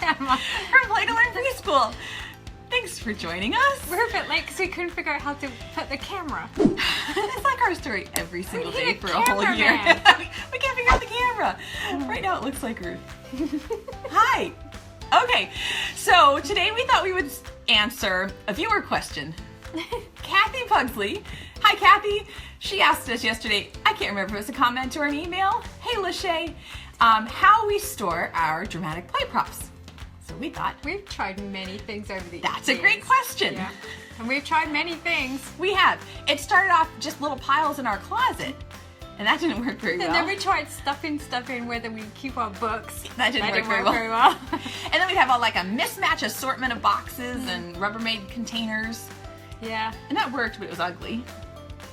camera. From Play to Learn Preschool. Thanks for joining us. We're a bit late because we couldn't figure out how to put the camera. It's like our story every single day for a whole cameraman. year. We can't figure out the camera. Right now it looks like Ruth. Hi. Okay, so today we thought we would answer a viewer question. Kathy Pugsley. Hi, Kathy. She asked us yesterday, I can't remember if it was a comment or an email. Hey, Lachey, how we store our dramatic play props. So we thought, We've tried many things over the years. that's a great question. Yeah. And we've tried many things. We have. It started off just little piles in our closet, and that didn't work very well. And then we tried stuffing where we keep our books. That didn't work very well. And then we'd have like a mismatch assortment of boxes and Rubbermaid containers. Yeah. And that worked, but it was ugly.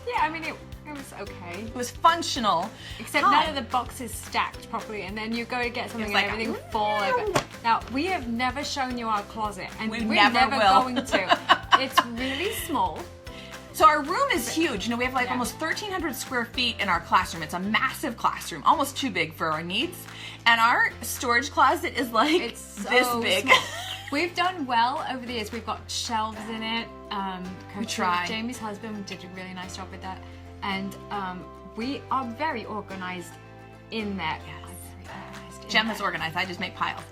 Yeah, I mean, it was okay. It was functional. Except none of the boxes stacked properly, and then you go to get something and like, everything fall over. Now, we have never shown you our closet, and We we're never will. going to. It's really small. So our room is huge. You know, we have like Yeah. almost 1,300 square feet in our classroom. It's a massive classroom, almost too big for our needs. And our storage closet is like It's so this big. small. We've done well over the years. We've got shelves in it. We try. Jamie's husband did a really nice job with that. And we are very organized in there. Yes. I'm very organized in Gemma's there. organized. I just make piles.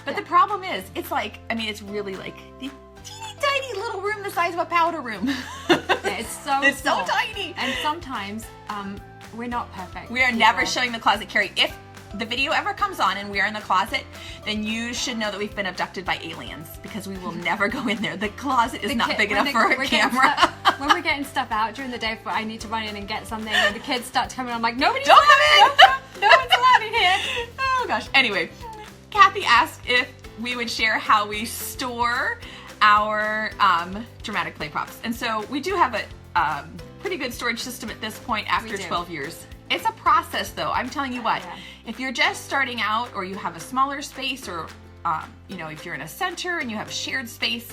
But Yeah. the problem is, it's like, I mean, it's really like the teeny tiny little room the size of a powder room. Yeah, it's so It's so small. tiny. And sometimes we're not perfect. We are people. never showing the closet, Carrie. If the video ever comes on and we are in the closet, then you should know that we've been abducted by aliens, because we will never go in there. The closet is not big enough for a camera. When we're getting stuff out during the day, for I need to run in and get something, and the kids start to come in, I'm like, nobody's Don't allowed come in! No one's allowed in here. Oh gosh. Anyway, Kathy asked if we would share how we store our dramatic play props. And so we do have a pretty good storage system at this point after We do. 12 years. It's a process though. I'm telling you what, Yeah. if you're just starting out, or you have a smaller space, or you know, if you're in a center and you have a shared space,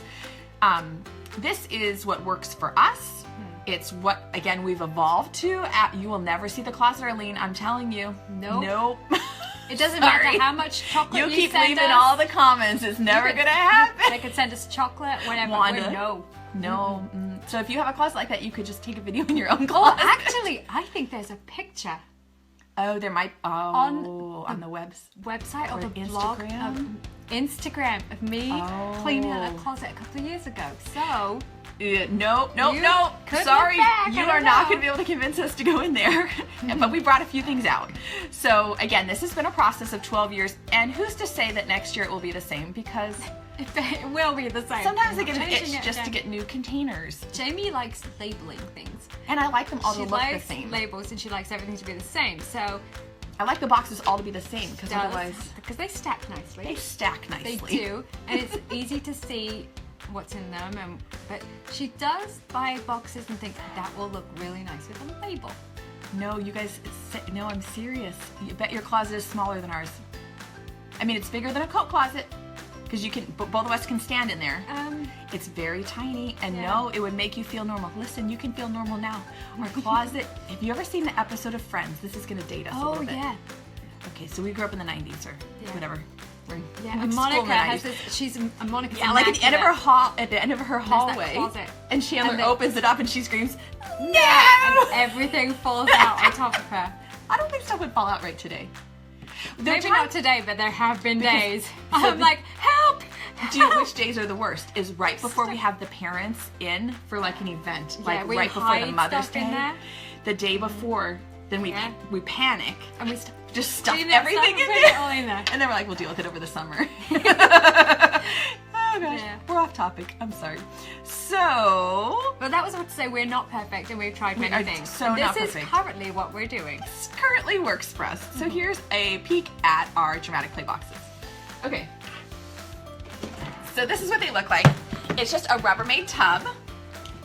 this is what works for us. It's what, again, we've evolved to. You will never see the closet, Arlene. I'm telling you. Nope. Nope. It doesn't Sorry. matter how much chocolate You you keep send leaving us. all the comments. It's never could- gonna happen. They could send us chocolate, whatever. Wanda? We're no. No. So if you have a closet like that, you could just take a video in your own Oh, closet. actually, I think there's a picture Oh, there might. Oh, on the webs. website or Or the blog Instagram? of Instagram of me cleaning out a Oh. closet a couple of years ago. So No. You could Sorry, look back, you I are don't not know. going to be able to convince us to go in there. But we brought a few things out. So again, this has been a process of 12 years, and who's to say that next year it will be the same? Because it will be the same. sometimes I get an Changing itch it just to again. get new containers, Jamie likes labeling things. and I like them all to She look the likes same. labels, and she likes everything to be the same. So I like the boxes all to be the same, because otherwise because they stack nicely. they stack They nicely. do, and it's easy to see what's in them. But she does buy boxes and think that will look really nice with a label. No, you guys, no, I'm serious. You bet your closet is smaller than ours. I mean, it's bigger than a coat closet, because you can, both of us can stand in there. It's very tiny, and Yeah. no, it would make you feel normal. Listen, you can feel normal now. Our closet, have you ever seen the episode of Friends? This is going to date us a Oh little bit. yeah, Okay, so we grew up in the 90s, or Yeah. whatever. We're yeah. went And to school in Monica the has 90s. this. She's a Monica's Yeah, like at the end of her at the end of her that hallway, closet. and Chandler And the- opens it up and she screams, "No!" and everything falls out on top of her. I don't think stuff would fall out right today. There are Maybe times- not today, but there have been Because- days. so I'm the- like, help! Do you know which days are the worst? Is right before we have the parents in for like an event, like we right before the hide Mother's stuff in Day. there. The day before, then Yeah. we panic, And we just stuff clean that everything stuff in and put it there, all in there. and then we're like, we'll deal with it over the summer. Oh gosh, Yeah. we're off topic. I'm sorry. So But that was what to say we're not perfect and we've tried many are things. so And this not is perfect. currently what we're doing. this currently works for us. So here's a peek at our dramatic play boxes. Okay. So this is what they look like. It's just a Rubbermaid tub.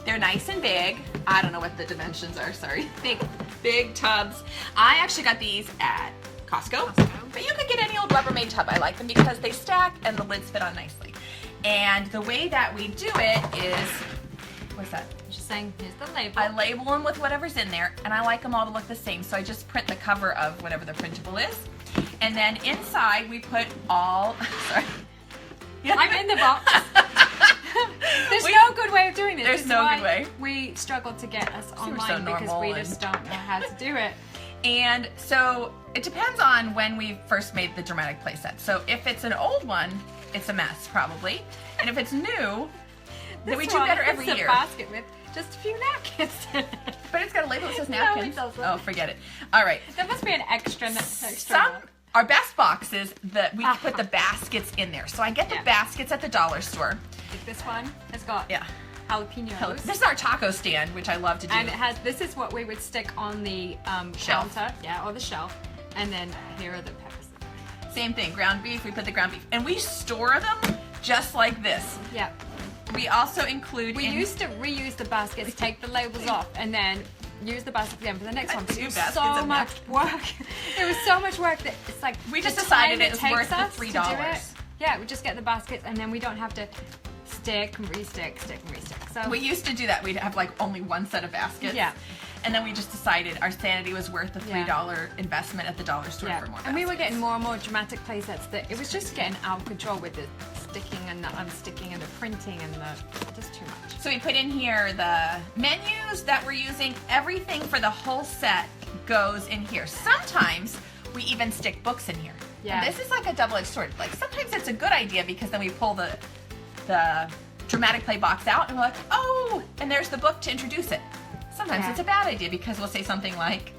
They're nice and big. I don't know what the dimensions are, sorry. Big tubs. I actually got these at Costco. But you could get any old Rubbermaid tub. I like them because they stack and the lids fit on nicely. And the way that we do it is, what's that? Just saying, here's the label. I label them with whatever's in there, and I like them all to look the same. So I just print the cover of whatever the printable is. And then inside we put all, sorry, I'm in the box. There's no good way of doing this. There's no good way. We struggle to get us online so because we just don't know how to do it. And so it depends on when we first made the dramatic play set. So if it's an old one, it's a mess probably. And if it's new, then we do better every year. It's a basket with just a few napkins in it. But it's got a label that says No, napkins. it doesn't. Oh, forget it. All right. There must be an extra. Our best boxes that we put the baskets in there. So I get the baskets at the dollar store. Like this one has got jalapenos. This is our taco stand, which I love to do. And it has, this is what we would stick on the Shelf. counter, or the shelf. And then here are the peppers. Same thing, ground beef, we put the ground beef. And we store them just like this. Yeah. We also include We used to reuse the baskets, take the labels off, and then use the basket again for the next one. It was so much work. It was so much work that it's like we just decided it was worth the $3. Yeah, we just get the baskets and then we don't have to stick and restick, stick and restick. So we used to do that. We'd have like only one set of baskets. Yeah. And then we just decided our sanity was worth the $3 investment at the dollar store for more baskets. And we were getting more and more dramatic play sets that it was just getting out of control with the sticking and the unsticking and the printing and just too much. So we put in here the menus that we're using. Everything for the whole set goes in here. Sometimes we even stick books in here. Yeah. And this is like a double-edged sword. Like sometimes it's a good idea because then we pull the dramatic play box out and we're like, oh, and there's the book to introduce it. Sometimes it's a bad idea because we'll say something like,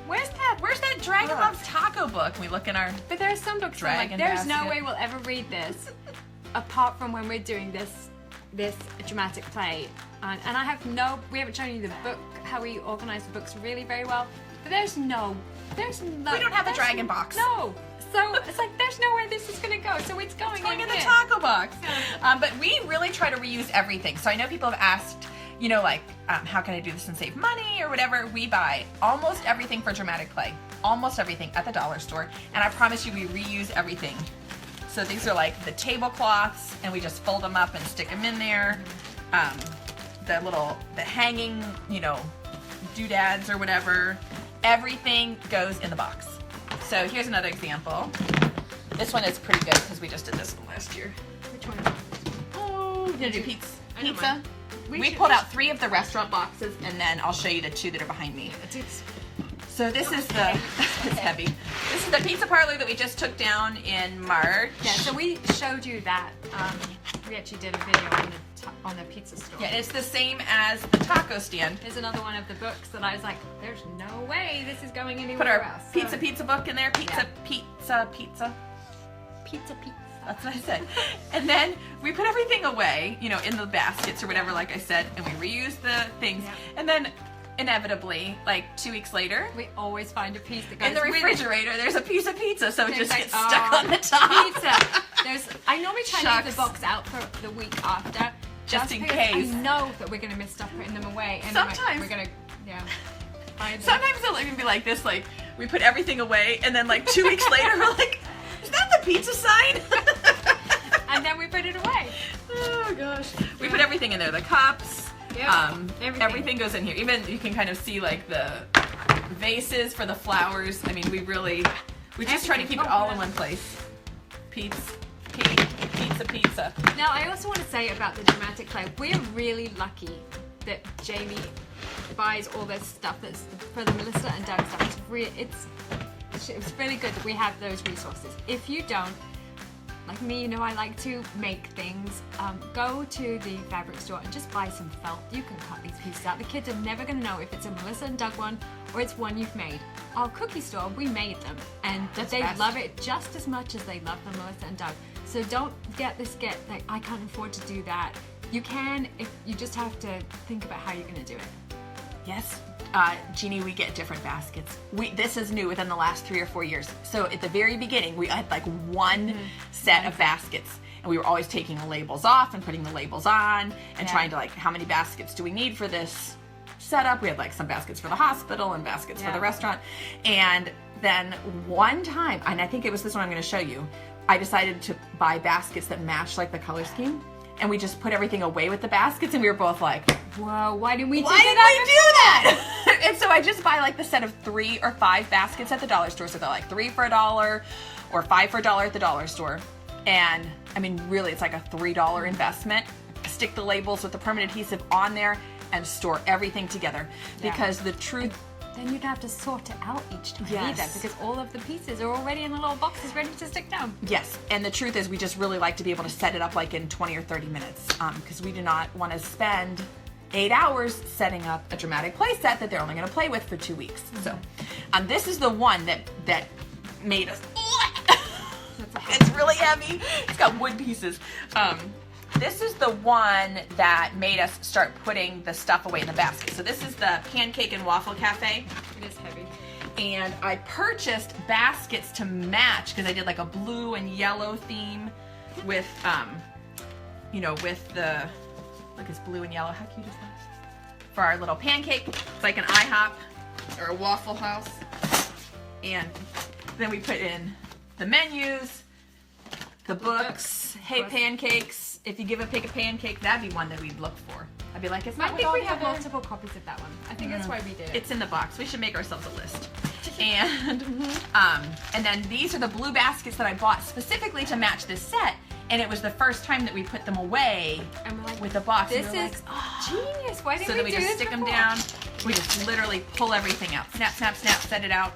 Where's that Dragon Loves Taco book? And we look in our But there's some books Dragon like, there's no basket. way we'll ever read this apart from when we're doing this dramatic play. And I have we haven't shown you the book, how we organize the books really very well. But we don't have a dragon box. No. So it's like, there's no way this is going to go. So it's going in the taco box. But we really try to reuse everything. So I know people have asked, how can I do this and save money or whatever? We buy almost everything for dramatic play. Almost everything at the dollar store. And I promise you we reuse everything. So these are like the tablecloths and we just fold them up and stick them in there. The hanging, doodads or whatever. Everything goes in the box. So here's another example. This one is pretty good because we just did this one last year. Which one? Oh, we're gonna do pizza. We pulled out 3 of the restaurant boxes, and then I'll show you the 2 that are behind me. So this is it's heavy. This is the pizza parlor that we just took down in March. Yeah, so we showed you that. We actually did a video on the pizza store. Yeah, it's the same as the taco stand. There's another one of the books that I was like, there's no way this is going anywhere Put our else. pizza book in there. Pizza. That's what I said. And then we put everything away, in the baskets or whatever, like I said, and we reuse the things. Yeah. And then inevitably, like 2 weeks later, we always find a piece that goes in the refrigerator. There's a piece of pizza, so it just gets stuck on the top. Pizza. I normally try to leave the box out for the week after, just in case. I know that we're going to miss stuff putting them away, and sometimes we're going to, Sometimes it'll even be like this, like we put everything away, and then like 2 weeks later, we're like, is that the pizza sign? And then we put it away. Oh gosh. We put everything in there, the cups. Yeah, everything goes in here. Even you can kind of see like the vases for the flowers. I mean, we just try to keep it all in one place. Pizza. Now, I also want to say about the dramatic play, we're really lucky that Jamie buys all this stuff that's for the Melissa and Doug stuff. It's really good that we have those resources. If you don't, like me, I like to make things. Go to the fabric store and just buy some felt. You can cut these pieces out. The kids are never going to know if it's a Melissa and Doug one or it's one you've made. Our cookie store, we made them, and they love it just as much as they love the Melissa and Doug. So don't like, I can't afford to do that. You can, if you just have to think about how you're going to do it. Yes. Jeannie, we get different baskets. This is new within the last 3 or 4 years. So at the very beginning, we had like one set of baskets, and we were always taking the labels off and putting the labels on and trying to like, how many baskets do we need for this setup? We had like some baskets for the hospital and baskets for the restaurant. And then one time, and I think it was this one I'm going to show you, I decided to buy baskets that matched like the color scheme. And we just put everything away with the baskets, and we were both like, whoa, why did we do that? And so I just buy like the set of 3 or 5 baskets at the dollar store. So they're like 3 for $1 or 5 for $1 at the dollar store. And I mean, really, it's like a $3 investment. Stick the labels with the permanent adhesive on there and store everything together. Because the truth... Then you'd have to sort it out each time Yes. either, because all of the pieces are already in the little boxes ready to stick down. Yes, and the truth is we just really like to be able to set it up like in 20 or 30 minutes because we do not want to spend 8 hours setting up a dramatic play set that they're only going to play with for 2 weeks. So this is the one that made us... It's really heavy. It's got wood pieces. This is the one that made us start putting the stuff away in the basket. So this is the Pancake and Waffle Cafe. It is heavy. And I purchased baskets to match because I did like a blue and yellow theme with, you know, with the, look, it's blue and yellow. How cute is that? For our little pancake. It's like an IHOP or a Waffle House. And then we put in the menus, the books, hey pancakes. If you give a pig a pancake, that'd be one that we'd look for. I'd be like, it's not I think we have multiple copies of that one. I think that's why we did it. It's in the box. We should make ourselves a list. And then these are the blue baskets that I bought specifically to match this set. And it was the first time that we put them away And we're like, with a box. this And we were is like, oh. genius. Why didn't So then we do just this stick them before? down. We just literally pull everything out. Snap, snap, snap, set it out.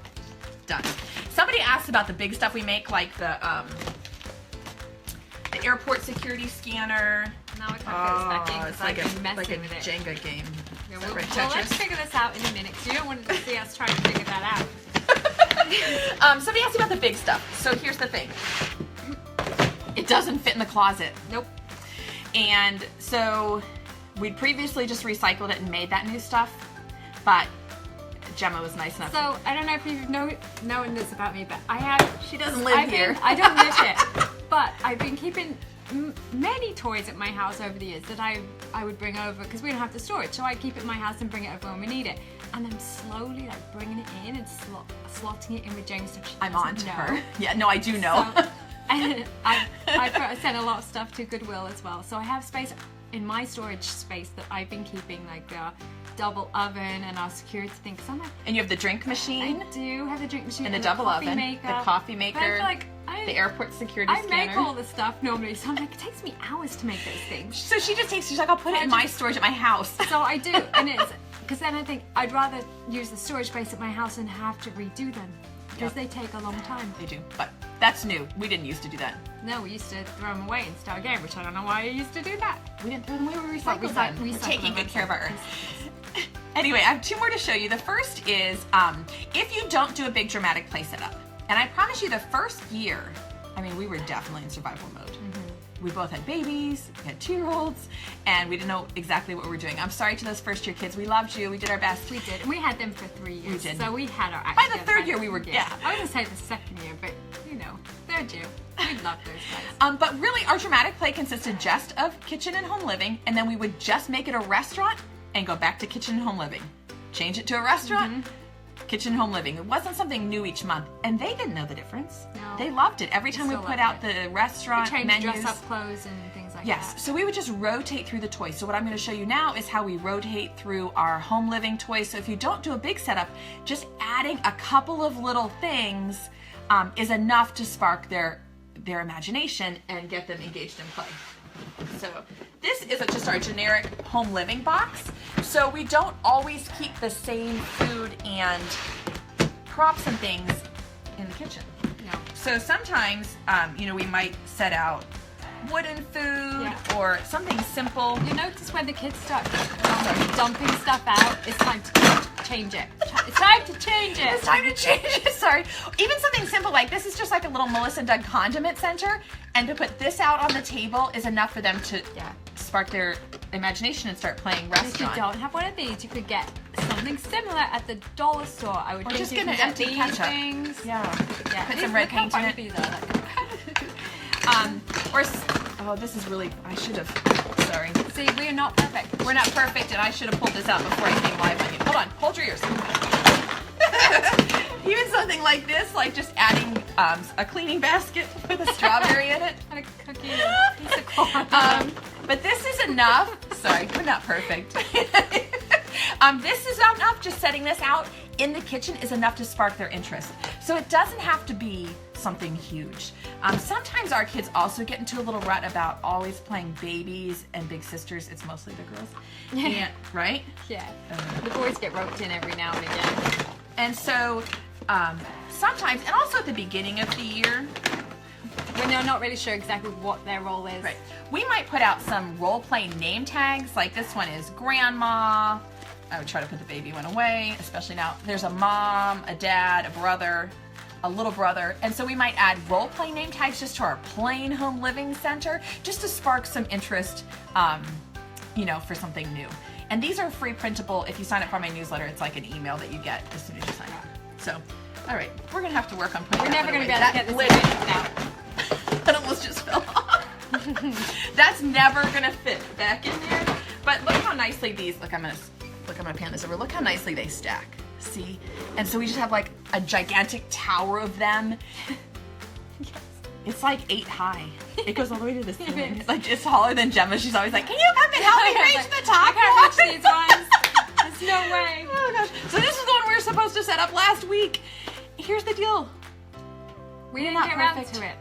Done. Somebody asked about the big stuff we make, like the airport security scanner. Now I can't get this back in It's because like I've been a messing with it. Jenga game. Yeah, Is that well, right, well, Tetris? let's figure this out in a minute because you don't want to see us trying to figure that out. Somebody asked about the big stuff. So here's the thing. It doesn't fit in the closet. Nope. And so we'd previously just recycled it and made that new stuff. But Gemma was nice enough. So I don't know if you've known this about me, but I have. She doesn't live here. I don't live here, but I've been keeping many toys at my house over the years that I would bring over because we don't have the storage, so I keep it in my house and bring it over when we need it. And I'm slowly like bringing it in and slotting it in with James. So I'm on to her. Yeah, no, I do know. So, and I sent a lot of stuff to Goodwill as well. So I have space in my storage space that I've been keeping, like a double oven and our security thing. So I'm like, And you have the drink machine. I do have the drink machine And the double coffee oven, maker, the coffee but maker, I feel like the airport security I scanner. make all the stuff normally, so I'm like, it takes me hours to make those things. So she just takes, she's like, I'll put it in my storage at my house. So I do, and it's because then I think I'd rather use the storage space at my house and have to redo them because they take a long time. They do, but that's new. We didn't used to do that. No, we used to throw them away and start again, which I don't know why I used to do that. We didn't throw them away, we recycled Recycle them. them. We're taking good care of our earth. Anyway, I have two more to show you. The first is if you don't do a big dramatic play setup, and I promise you the first year, I mean, we were definitely in survival mode. We both had babies, we had 2-year-olds, and we didn't know exactly what we were doing. I'm sorry to those first-year kids. We loved you. We did our best. We did, and we had them for 3 years. We did. So we had our act By the together third year, we were, yeah. I was gonna say the second year, but you know, third year. We loved those guys. But really, our dramatic play consisted just of kitchen and home living, and then we would just make it a restaurant and go back to kitchen and home living. Change it to a restaurant, kitchen and home living. It wasn't something new each month, and they didn't know the difference. No. They loved it. Every time we Still put loved out the restaurant Change menus. dress-up clothes and things like that. Yes, so we would just rotate through the toys. So what I'm going to show you now is how we rotate through our home living toys. So if you don't do a big setup, just adding a couple of little things is enough to spark their imagination and get them engaged in play. So this is just our generic home living box. So we don't always keep the same food and props and things in the kitchen. No. So sometimes, you know, we might set out wooden food or something simple. You notice when the kids start dumping stuff out, it's time to change it. It's time to change it. It's time to change it, sorry. Even something simple like this is just like a little Melissa and Doug condiment center, and to put this out on the table is enough for them to spark their imagination and start playing restaurant. If you don't have one of these, you could get something similar at the dollar store. I would Or think just you get an could empty these ketchup. things. Yeah. Put These- some red look how paint in fun it. these are. Oh, this is really, I should have, sorry. See, we are not perfect. We're not perfect, and I should have pulled this out before I came live on you. Hold on, hold your ears. Even something like this, like just adding a cleaning basket with a strawberry in it. And a cookie and a piece of corn. But this is enough. Sorry, we're not perfect. This is enough. Just setting this out in the kitchen is enough to spark their interest. So it doesn't have to be something huge. Sometimes our kids also get into a little rut about always playing babies and big sisters. It's mostly the girls. And, right? Yeah. The boys get roped in every now and again. And so sometimes, and also at the beginning of the year, when they're not really sure exactly what their role is. Right. We might put out some role-playing name tags, like this one is Grandma. I would try to put the baby one away, especially now. There's a mom, a dad, a brother, a little brother. And so we might add role-playing name tags just to our plain home living center, just to spark some interest, you know, for something new. And these are free printable. If you sign up for my newsletter, it's like an email that you get as soon as you sign up. So, all right, we're gonna have to work on putting. We're never gonna be able to get this out. That almost just fell off. That's never gonna fit back in there. But look how nicely these. Look, I'm gonna pan this over. Look how nicely they stack. See? And so we just have like a gigantic tower of them. Yes. It's like 8 high. It goes all the way to the ceiling. It's like it's taller than Gemma. She's always like, "Can you come and help me reach the top?" I can't reach these ones. There's no way. Oh gosh. So this is the one we were supposed to set up last week. Here's the deal. We didn't get around to it.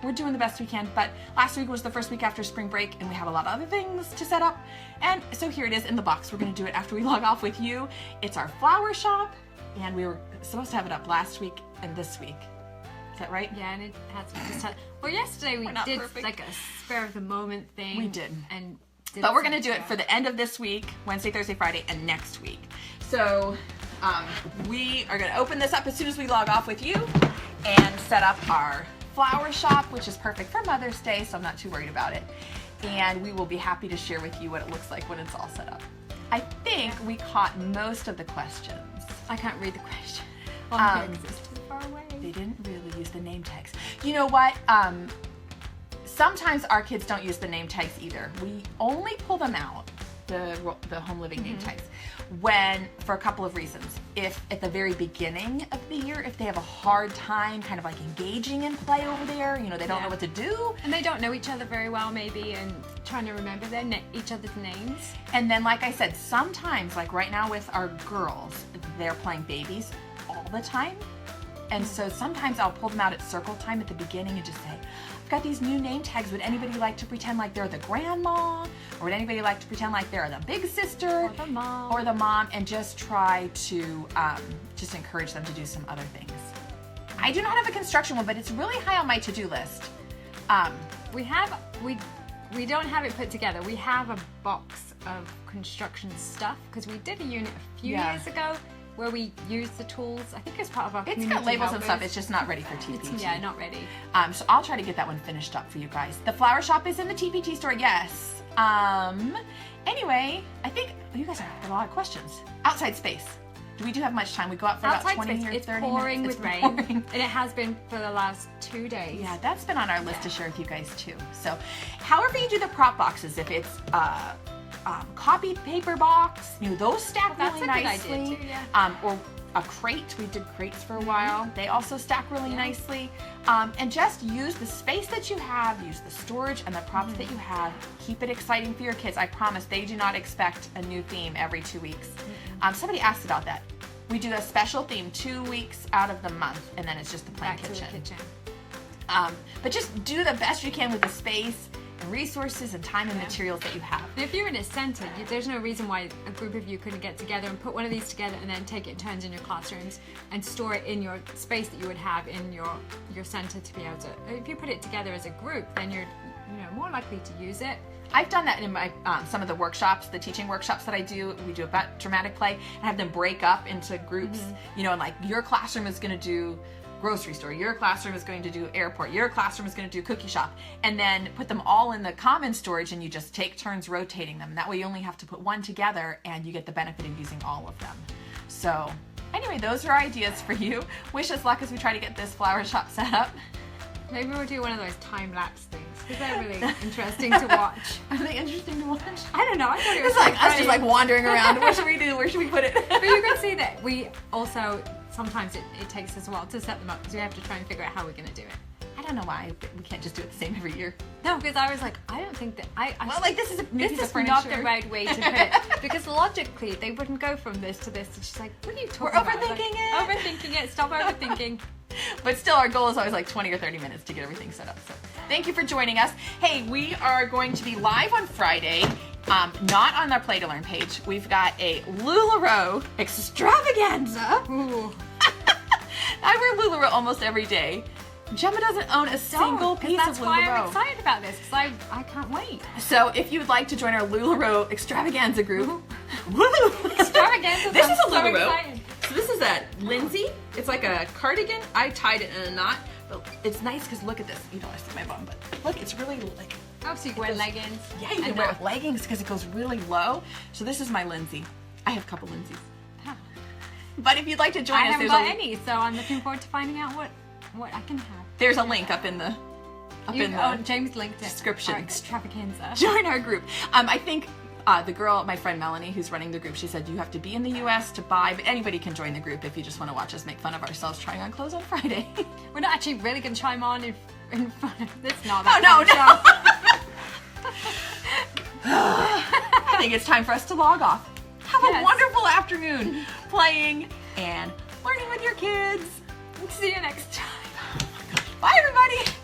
We're doing the best we can, but last week was the first week after spring break, and we have a lot of other things to set up. And so here it is in the box. We're going to do it after we log off with you. It's our flower shop, and we were supposed to have it up last week and this week. Is that right? Yeah, and it had some just well, yesterday we did perfect. like a spur of the moment thing. We did. But we're going to do it for the end of this week, Wednesday, Thursday, Friday, and next week. So we are going to open this up as soon as we log off with you and set up our flower shop, which is perfect for Mother's Day, so I'm not too worried about it. And we will be happy to share with you what it looks like when it's all set up. I think we caught most of the questions. I can't read the question. It's too far away. They didn't really use the name tags. You know what? Sometimes our kids don't use the name tags either. We only pull them out, the home living name tags, when, for a couple of reasons. If at the very beginning of the year, if they have a hard time kind of like engaging in play over there, you know, they don't know what to do. And they don't know each other very well maybe, and trying to remember each other's names. And then, like I said, sometimes, like right now with our girls, they're playing babies all the time. And so sometimes I'll pull them out at circle time at the beginning and just say, I've got these new name tags. Would anybody like to pretend like they're the grandma? Or would anybody like to pretend like they're the big sister? Or the mom. Or the mom, and just try to just encourage them to do some other things. I do not have a construction one, but it's really high on my to-do list. We don't have it put together. We have a box of construction stuff because we did a unit a few years ago where we used the tools. I think it's part of our community. It's got labels and stuff. helpers. It's just not ready for TPT. Yeah, not ready. So I'll try to get that one finished up for you guys. The flower shop is in the TPT store, yes. Anyway, I think you guys have a lot of questions. Outside space. We do have much time. We go out for Outside about 20 space. or 30 it's pouring minutes. with rain. And it has been for the last 2 days. Yeah, that's been on our list to share with you guys too. So however you do the prop boxes, if it's copy paper box, you know, those stack Well, really that's a good nicely. idea too, yeah. Or a crate. We did crates for a while. They also stack really nicely. And just use the space that you have, use the storage and the props that you have. Keep it exciting for your kids. I promise they do not expect a new theme every 2 weeks. Somebody asked about that. We do a special theme 2 weeks out of the month, and then it's just the plain Back to the kitchen. But just do the best you can with the space and resources and time and materials that you have. And if you're in a center, there's no reason why a group of you couldn't get together and put one of these together and then take it in turns in your classrooms and store it in your space that you would have in your center to be able to. If you put it together as a group, then you're more likely to use it. I've done that in my some of the workshops, the teaching workshops that I do. We do about dramatic play and have them break up into groups. You know, and like your classroom is going to do grocery store, your classroom is going to do airport, your classroom is going to do cookie shop, and then put them all in the common storage, and you just take turns rotating them. That way you only have to put one together and you get the benefit of using all of them. So anyway, those are ideas for you. Wish us luck as we try to get this flower shop set up. Maybe we'll do one of those time-lapse things because they're really interesting to watch. Are they interesting to watch? I don't know. I thought it was It's like so us just funny. like wandering around. What should we do? Where should we put it? But you can see that we also, sometimes it takes us a while to set them up because we have to try and figure out how we're going to do it. I don't know why we can't just do it the same every year. No, because I was like, I don't think that Well, like this is a this piece is of furniture. not the right way to put it. Because logically, they wouldn't go from this to this. And she's like, what are you talking We're about? overthinking Like, it. Overthinking it. Stop overthinking. But still, our goal is always like 20 or 30 minutes to get everything set up. So thank you for joining us. Hey, we are going to be live on Friday, not on our Play to Learn page. We've got a LuLaRoe extravaganza. Ooh. I wear LuLaRoe almost every day. Gemma doesn't own a single piece That's of why I'm LuLaRoe. excited about this, because I can't wait. So if you would like to join our LuLaRoe extravaganza group, woo! Extravaganza. This is a I'm so LuLaRoe. excited. So this is a Lindsay. It's like a cardigan. I tied it in a knot, but it's nice because look at this. You don't want to see my bum, but look, it's really like. Oh, so you can wear leggings. Yeah, you can wear it with leggings because it goes really low. So this is my Lindsay. I have a couple Lindsays. Huh. But if you'd like to join I us, haven't there's got a any, so I'm looking forward to finding out what I can have. there's a link up in the James linked it. description. Our extravaganza. Join our group. I think the girl, my friend Melanie, who's running the group, she said you have to be in the U.S. to buy, but anybody can join the group if you just want to watch us make fun of ourselves trying on clothes on Friday. We're not actually really going to chime on in front of this. Not Oh, that no, kind of show. I think it's time for us to log off. Have a Yes. wonderful afternoon playing and learning with your kids. See you next time. Bye, everybody.